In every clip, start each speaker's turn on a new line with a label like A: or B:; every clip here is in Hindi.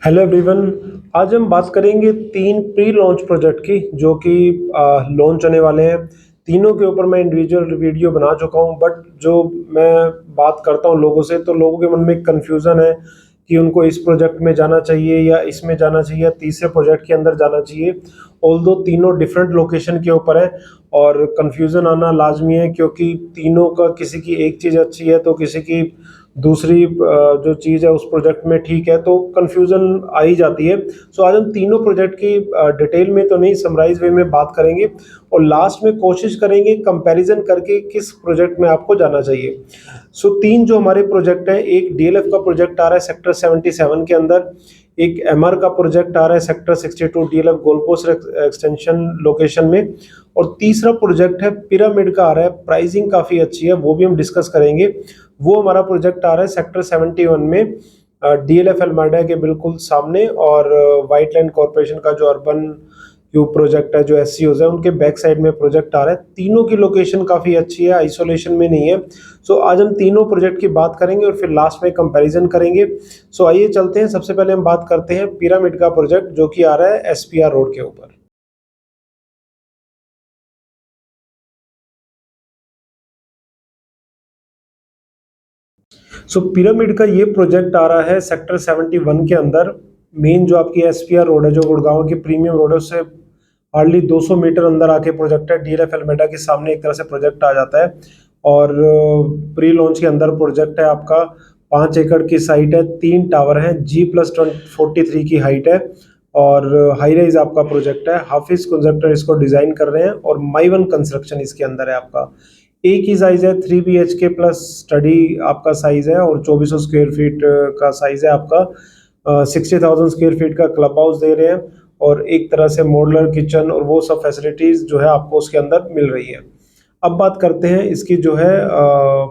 A: Hello everyone. आज हम बात करेंगे तीन प्री लॉन्च प्रोजेक्ट की जो कि लॉन्च होने वाले हैं। तीनों के ऊपर मैं इंडिविजुअल वीडियो बना चुका हूं, बट जो मैं बात करता हूं लोगों से तो लोगों के मन में एक कन्फ्यूज़न है कि उनको इस प्रोजेक्ट में जाना चाहिए या इसमें जाना चाहिए या तीसरे प्रोजेक्ट के अंदर जाना चाहिए। ऑल्दो तीनों डिफरेंट लोकेशन के ऊपर है और कन्फ्यूज़न आना लाजमी है, क्योंकि तीनों का किसी की एक चीज़ अच्छी है तो किसी की दूसरी जो चीज़ है उस प्रोजेक्ट में ठीक है, तो कन्फ्यूज़न आ ही जाती है। सो आज हम तीनों प्रोजेक्ट की डिटेल में तो नहीं, समराइज वे में बात करेंगे और लास्ट में कोशिश करेंगे कंपैरिजन करके किस प्रोजेक्ट में आपको जाना चाहिए। सो तीन जो हमारे प्रोजेक्ट हैं, एक डीएलएफ का प्रोजेक्ट आ रहा है सेक्टर 77 के अंदर, एक एमआर का प्रोजेक्ट आ रहा है sector 62 DLF gold coast extension location में, और तीसरा प्रोजेक्ट है पिरामिड का आ रहा है। प्राइसिंग काफ़ी अच्छी है, वो भी हम डिस्कस करेंगे। वो हमारा प्रोजेक्ट आ रहा है सेक्टर 71 में, डीएलएफ अल्माडा के बिल्कुल सामने, और व्हाइट लैंड कॉरपोरेशन का जो अर्बन क्यूब प्रोजेक्ट है, जो एससीओज है, उनके बैक साइड में प्रोजेक्ट आ रहा है। तीनों की लोकेशन काफ़ी अच्छी है, आइसोलेशन में नहीं है। सो आज हम तीनों प्रोजेक्ट की बात करेंगे और फिर लास्ट में कंपैरिजन करेंगे। सो आइए चलते हैं। सबसे पहले हम बात करते हैं पिरामिड का प्रोजेक्ट जो कि आ रहा है एसपीआर रोड के ऊपर। सो पिरामिड का ये प्रोजेक्ट आ रहा है सेक्टर 71 के अंदर। मेन जो आपकी एसपीआर रोड है, जो गुड़गांव की प्रीमियम रोड है, उससे हार्डली 200 मीटर अंदर आके प्रोजेक्ट है। डीएलएफ एल्मेडा के सामने एक तरह से प्रोजेक्ट आ जाता है, और प्री लॉन्च के अंदर प्रोजेक्ट है आपका। 5 एकड़ की साइट है, 3 टावर हैं, G+43 की हाइट है, और हाई राइज आपका प्रोजेक्ट है। हाफिज कंस्ट्रक्टर इसको डिजाइन कर रहे हैं और माई वन कंस्ट्रक्शन इसके अंदर है आपका। एक ही साइज है, 3 BHK प्लस स्टडी आपका साइज है, और 2400 स्क्वायर फीट का साइज है आपका। 60,000 स्क्वायर फीट का क्लब हाउस दे रहे हैं, और एक तरह से मॉडुलर किचन और वो सब फैसिलिटीज जो है आपको उसके अंदर मिल रही है। अब बात करते हैं इसकी जो है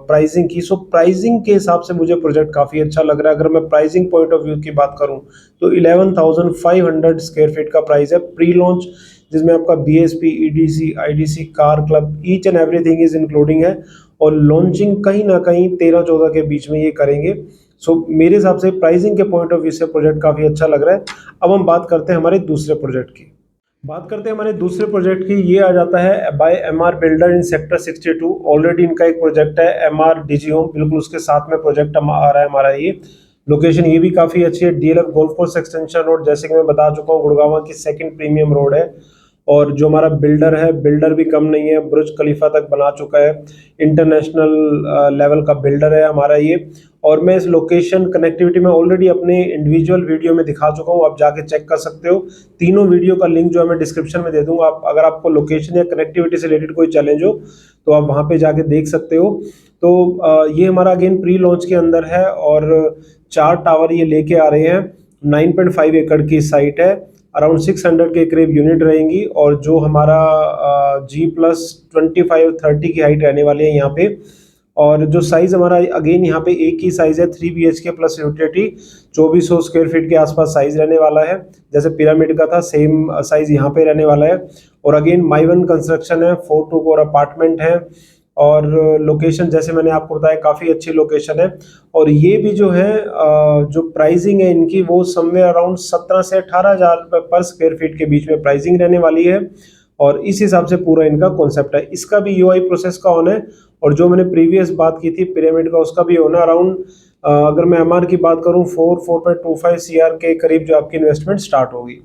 A: प्राइसिंग की। सो प्राइसिंग के हिसाब से मुझे प्रोजेक्ट काफ़ी अच्छा लग रहा है। अगर मैं प्राइसिंग पॉइंट ऑफ व्यू की बात करूं तो 11,500 स्क्वायर फीट का प्राइस है प्री लॉन्च, जिसमें आपका BSP, EDC, IDC, car club, each and everything is including है। और लॉन्चिंग कहीं ना कहीं 13-14 के बीच में ये करेंगे। सो मेरे हिसाब से प्राइसिंग के पॉइंट ऑफ व्यू से प्रोजेक्ट काफ़ी अच्छा लग रहा है। अब हम बात करते हैं हमारे दूसरे प्रोजेक्ट की। बात करते हैं हमारे दूसरे प्रोजेक्ट की। ये आ जाता है bye MR builder in sector 62। Already इनका एक प्रोजेक्ट है एमआर डीजी होम, बिल्कुल उसके साथ में प्रोजेक्ट आ रहा है हमारा। ये लोकेशन ये भी काफ़ी अच्छी है, DLF golf course extension road, जैसे कि मैं बता चुका हूँ, गुड़गांव की सेकंड प्रीमियम रोड है। और जो हमारा बिल्डर है, बिल्डर भी कम नहीं है, बुर्ज खलीफा तक बना चुका है। इंटरनेशनल लेवल का बिल्डर है हमारा ये। और मैं इस लोकेशन कनेक्टिविटी में ऑलरेडी अपने इंडिविजुअल वीडियो में दिखा चुका हूँ, आप जाके चेक कर सकते हो। तीनों वीडियो का लिंक जो है मैं डिस्क्रिप्शन में दे दूंगा। आप अगर आपको लोकेशन या कनेक्टिविटी से रिलेटेड कोई चैलेंज हो तो आप वहाँ पे जाके देख सकते हो। तो ये हमारा अगेन प्री लॉन्च के अंदर है, और 4 टावर ये लेके आ रहे हैं। 9.5 एकड़ की साइट है, अराउंड 600 के करीब यूनिट रहेंगी, और जो हमारा G+25-30 की हाइट रहने वाली है यहाँ पे। और जो साइज हमारा अगेन यहाँ पे एक ही साइज है, 3 BHK plus utility, 2400 square feet के आसपास साइज रहने वाला है। जैसे पिरामिड का था, सेम साइज यहाँ पे रहने वाला है। और अगेन माई वन कंस्ट्रक्शन है, 4 टू 4 अपार्टमेंट है, और लोकेशन जैसे मैंने आपको बताया काफ़ी अच्छी लोकेशन है। और ये भी जो है जो प्राइसिंग है इनकी, वो समवेयर अराउंड 17 से 18 हज़ार पर स्क्वायर फीट के बीच में प्राइसिंग रहने वाली है। और इस हिसाब से पूरा इनका कॉन्सेप्ट है। इसका भी यूआई प्रोसेस का ऑन है, और जो मैंने प्रीवियस बात की थी पिरामिड का, उसका भी होना अराउंड, अगर मैं एमआर की बात करूं, 4.25 सीआर के करीब जो आपकी इन्वेस्टमेंट स्टार्ट होगी।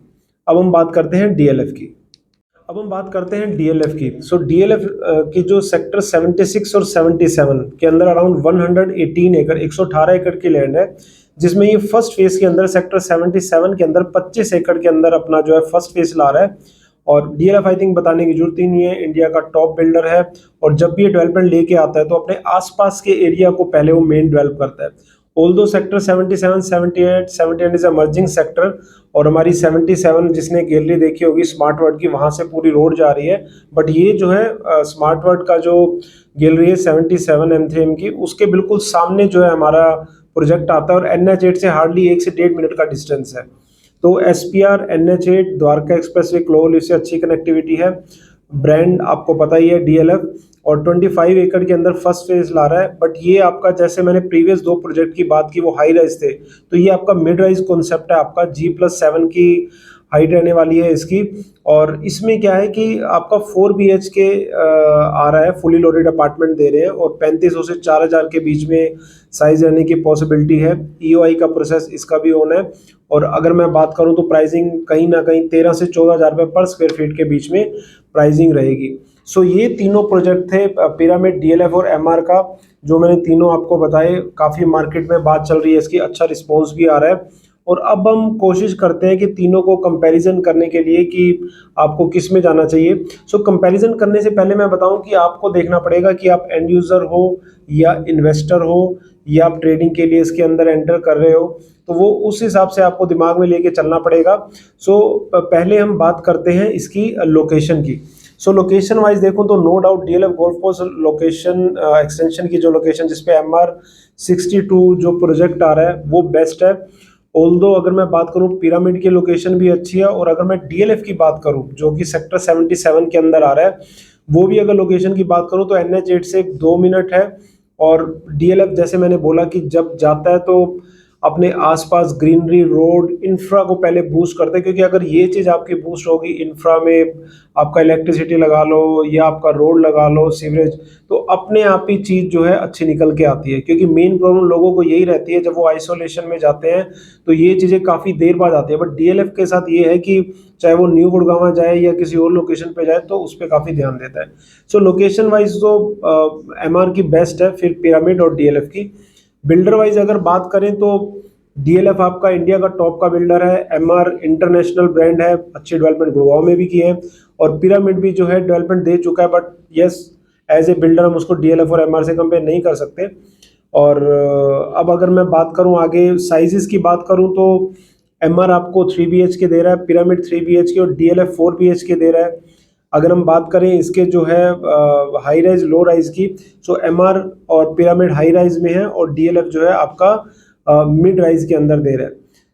A: अब हम बात करते हैं डीएलएफ की। अब हम बात करते हैं डीएलएफ की। सो डीएलएफ की जो सेक्टर 76 और 77 के अंदर अराउंड 118 एकड़, 118 एकड़ की लैंड है, जिसमें ये फर्स्ट फेज के अंदर सेक्टर 77 के अंदर 25 एकड़ के अंदर अपना जो है फर्स्ट फेज ला रहा है। और डीएलएफ आई थिंक बताने की जरूरत ही नहीं है, इंडिया का टॉप बिल्डर है। और जब भी ये डेवलपमेंट लेके आता है तो अपने आसपास के एरिया को पहले वो मेन डेवलप करता है। Although sector 77, 78, 78 is emerging sector, और हमारी 77 जिसने गैलरी देखी होगी स्मार्ट वर्ल्ड की, वहाँ से पूरी रोड जा रही है। बट ये जो है स्मार्ट वर्ल्ड का जो गैलरी है 77 M3M की, उसके बिल्कुल सामने जो है हमारा प्रोजेक्ट आता है, और NH8 से हार्डली 1 से 1.5 मिनट का डिस्टेंस है। तो SPR, NH8, Dwarka expressway, क्लोवली से अच्छी कनेक्टिविटी है। ब्रांड आपको पता ही है DLF, और 25 एकड़ के अंदर फर्स्ट फेज ला रहा है। बट ये आपका, जैसे मैंने प्रीवियस 2 प्रोजेक्ट की बात की वो हाई राइज थे, तो ये आपका मिड राइज कॉन्सेप्ट है, आपका G+7 की हाइट रहने वाली है इसकी। और इसमें क्या है कि आपका 4 BHK आ रहा है, फुली लोडेड अपार्टमेंट दे रहे हैं, और 3500 से 4000 के बीच में साइज रहने की पॉसिबिलिटी है। EOI का प्रोसेस इसका भी ऑन है। और अगर मैं बात करूं तो प्राइसिंग कहीं ना कहीं 13 से 14 हज़ार रुपये पर स्क्वायर फीट के बीच में प्राइसिंग रहेगी। सो ये तीनों प्रोजेक्ट थे पिरामिड, DLF और MR का, जो मैंने तीनों आपको बताए। काफ़ी मार्केट में बात चल रही है इसकी, अच्छा रिस्पॉन्स भी आ रहा है। और अब हम कोशिश करते हैं कि तीनों को कंपैरिजन करने के लिए कि आपको किस में जाना चाहिए। सो कंपैरिजन करने से पहले मैं बताऊं कि आपको देखना पड़ेगा कि आप एंड यूज़र हो या इन्वेस्टर हो या आप ट्रेडिंग के लिए इसके अंदर एंटर कर रहे हो, तो वो उस हिसाब से आपको दिमाग में लेके चलना पड़ेगा। सो पहले हम बात करते हैं इसकी लोकेशन की। सो लोकेशन वाइज देखो तो no doubt DLF golf course location extension की जो लोकेशन जिसपे MR62 जो प्रोजेक्ट आ रहा है वो बेस्ट है। ऑल्दो अगर मैं बात करूं पिरामिड की लोकेशन भी अच्छी है, और अगर मैं DLF की बात करूं जो कि सेक्टर 77 के अंदर आ रहा है, वो भी अगर लोकेशन की बात करूं तो NH8 से 2 मिनट है। और DLF जैसे मैंने बोला कि जब जाता है तो अपने आसपास ग्रीनरी, रोड, इंफ्रा को पहले बूस्ट करते हैं, क्योंकि अगर ये चीज़ आपकी बूस्ट होगी, इंफ्रा में आपका इलेक्ट्रिसिटी लगा लो या आपका रोड लगा लो, सीवरेज, तो अपने आप ही चीज़ जो है अच्छी निकल के आती है। क्योंकि मेन प्रॉब्लम लोगों को यही रहती है, जब वो आइसोलेशन में जाते हैं तो ये चीज़ें काफ़ी देर बाद आती है। बट DLF के साथ ये है कि चाहे वो न्यू गुड़गांव जाए या किसी और लोकेशन पे जाए तो उस पर काफ़ी ध्यान देता है। सो लोकेशन वाइज तो MR की बेस्ट है, फिर पिरामिड और DLF की। बिल्डर वाइज अगर बात करें तो DLF आपका इंडिया का टॉप का बिल्डर है, MR इंटरनेशनल ब्रांड है, अच्छी डेवलपमेंट गुड़गांव में भी की है, और पिरामिड भी जो है डेवलपमेंट दे चुका है। But yes, as a builder हम उसको DLF और MR से कंपेयर नहीं कर सकते। और अब अगर मैं बात करूं आगे साइजेस की बात करूं तो MR आपको 3 BHK दे रहा है, पिरामिड 3 BHK और DLF 4 BHK दे रहा है। अगर हम बात करें इसके जो है हाई राइज लो राइज की, सो MR और पिरामिड हाई राइज में है और DLF जो है आपका मिड राइज के अंदर दे रहा है।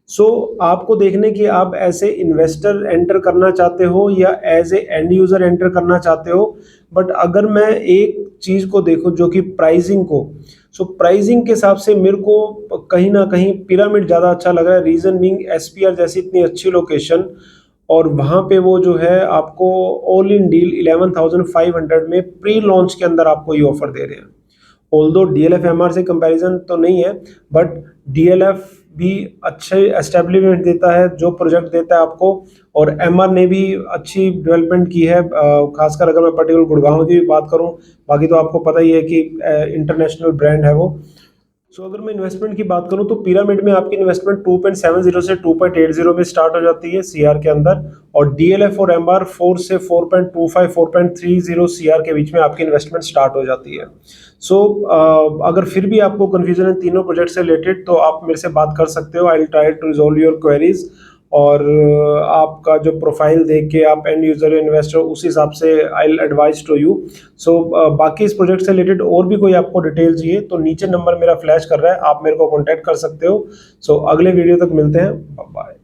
A: सो आपको देखने की आप ऐसे इन्वेस्टर एंटर करना चाहते हो या as a end user enter करना चाहते हो। बट अगर मैं एक चीज को देखूं जो कि प्राइसिंग को, सो प्राइसिंग के हिसाब से मेरे को कहीं ना कहीं पिरामिड ज़्यादा अच्छा लग रहा है। रीजन बीइंग SPR जैसी इतनी अच्छी लोकेशन, और वहाँ पे वो जो है आपको ऑल इन डील 11,500 में प्री लॉन्च के अंदर आपको ये ऑफर दे रहे हैं। ऑल्दो DLF MR से कंपैरिजन तो नहीं है, बट DLF भी अच्छे एस्टेब्लिशमेंट देता है, जो प्रोजेक्ट देता है आपको, और MR ने भी अच्छी डेवलपमेंट की है। खासकर अगर मैं पर्टिकुलर गुड़गांव की भी बात करूं, बाकी तो आपको पता ही है कि इंटरनेशनल ब्रांड है वो। सो अगर मैं इन्वेस्टमेंट की बात करूं तो पिरामिड में आपकी इन्वेस्टमेंट 2.70 से 2.80 में स्टार्ट हो जाती है CR के अंदर, और DLF और MR 4 से 4.25 4.30 CR के बीच में आपकी इन्वेस्टमेंट स्टार्ट हो जाती है। सो अगर फिर भी आपको कंफ्यूजन है तीनों प्रोजेक्ट से रिलेटेड तो आप मेरे से बात कर सकते हो। I will try to resolve your queries, और आपका जो प्रोफाइल देख के आप एंड यूजर इन्वेस्टर उस हिसाब से I will advise to you. So बाकी इस प्रोजेक्ट से रिलेटेड और भी कोई आपको डिटेल चाहिए तो नीचे नंबर मेरा फ्लैश कर रहा है, आप मेरे को कॉन्टैक्ट कर सकते हो। सो अगले वीडियो तक मिलते हैं, बाय।